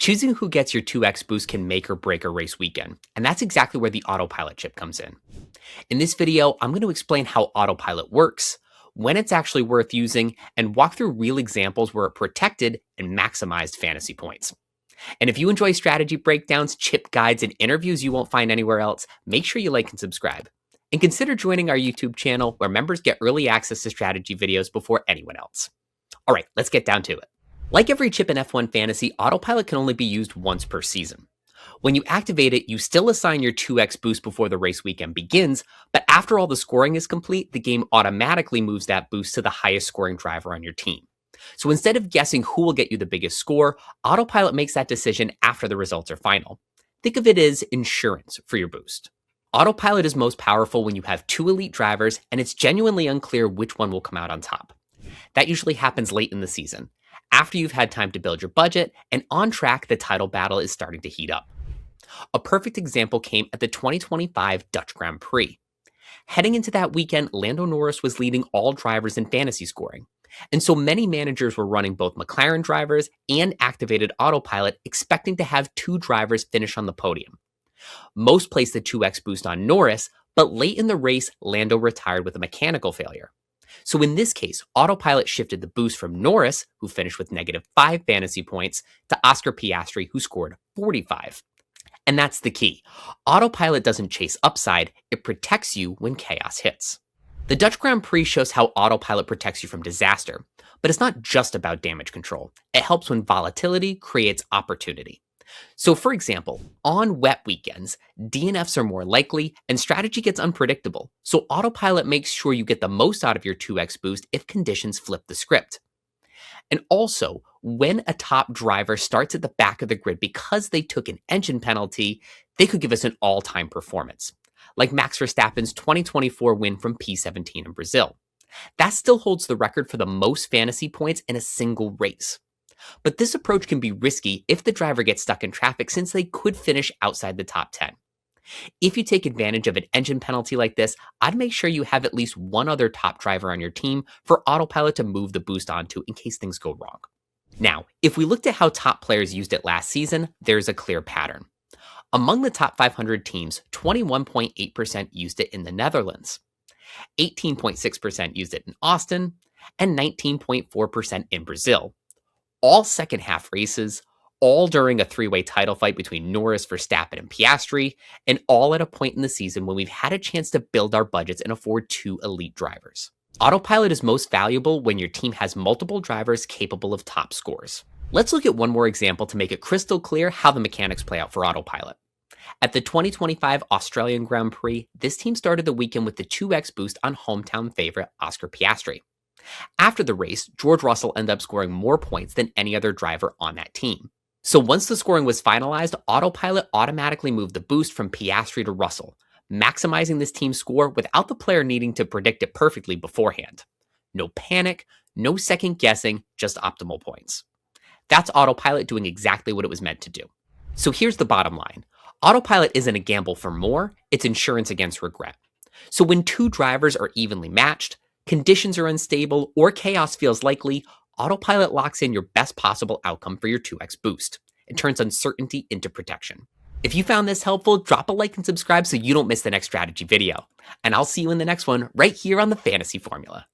Choosing who gets your 2x boost can make or break a race weekend, and that's exactly where the Autopilot chip comes in. In this video, I'm going to explain how Autopilot works, when it's actually worth using, and walk through real examples where it protected and maximized fantasy points. And if you enjoy strategy breakdowns, chip guides, and interviews you won't find anywhere else, make sure you like and subscribe. And consider joining our YouTube channel where members get early access to strategy videos before anyone else. All right, let's get down to it. Like every chip in F1 Fantasy, Autopilot can only be used once per season. When you activate it, you still assign your 2x boost before the race weekend begins, but after all the scoring is complete, the game automatically moves that boost to the highest scoring driver on your team. So instead of guessing who will get you the biggest score, Autopilot makes that decision after the results are final. Think of it as insurance for your boost. Autopilot is most powerful when you have two elite drivers and it's genuinely unclear which one will come out on top. That usually happens late in the season, after you've had time to build your budget, and on track, the title battle is starting to heat up. A perfect example came at the 2025 Dutch Grand Prix. Heading into that weekend, Lando Norris was leading all drivers in fantasy scoring, and so many managers were running both McLaren drivers and activated Autopilot, expecting to have two drivers finish on the podium. Most placed the 2x boost on Norris, but late in the race, Lando retired with a mechanical failure. So in this case, Autopilot shifted the boost from Norris, who finished with -5 fantasy points, to Oscar Piastri, who scored 45. And that's the key. Autopilot doesn't chase upside, it protects you when chaos hits. The Dutch Grand Prix shows how Autopilot protects you from disaster, but it's not just about damage control. It helps when volatility creates opportunity. So for example, on wet weekends, DNFs are more likely and strategy gets unpredictable. So Autopilot makes sure you get the most out of your 2x boost if conditions flip the script. And also, when a top driver starts at the back of the grid because they took an engine penalty, they could give us an all-time performance, like Max Verstappen's 2024 win from P17 in Brazil. That still holds the record for the most fantasy points in a single race. But this approach can be risky if the driver gets stuck in traffic, since they could finish outside the top 10. If you take advantage of an engine penalty like this, I'd make sure you have at least one other top driver on your team for Autopilot to move the boost onto in case things go wrong. Now, if we looked at how top players used it last season, there's a clear pattern. Among the top 500 teams, 21.8% used it in the Netherlands, 18.6% used it in Austin, and 19.4% in Brazil. All second half races, all during a three-way title fight between Norris, Verstappen, and Piastri, and all at a point in the season when we've had a chance to build our budgets and afford two elite drivers. Autopilot is most valuable when your team has multiple drivers capable of top scores. Let's look at one more example to make it crystal clear how the mechanics play out for Autopilot. At the 2025 Australian Grand Prix, this team started the weekend with the 2x boost on hometown favorite Oscar Piastri. After the race, George Russell ended up scoring more points than any other driver on that team. So once the scoring was finalized, Autopilot automatically moved the boost from Piastri to Russell, maximizing this team's score without the player needing to predict it perfectly beforehand. No panic, no second guessing, just optimal points. That's Autopilot doing exactly what it was meant to do. So here's the bottom line. Autopilot isn't a gamble for more, it's insurance against regret. So when two drivers are evenly matched, conditions are unstable, or chaos feels likely, Autopilot locks in your best possible outcome for your 2x boost. It turns uncertainty into protection. If you found this helpful, drop a like and subscribe so you don't miss the next strategy video. And I'll see you in the next one right here on the Fantasy Formula.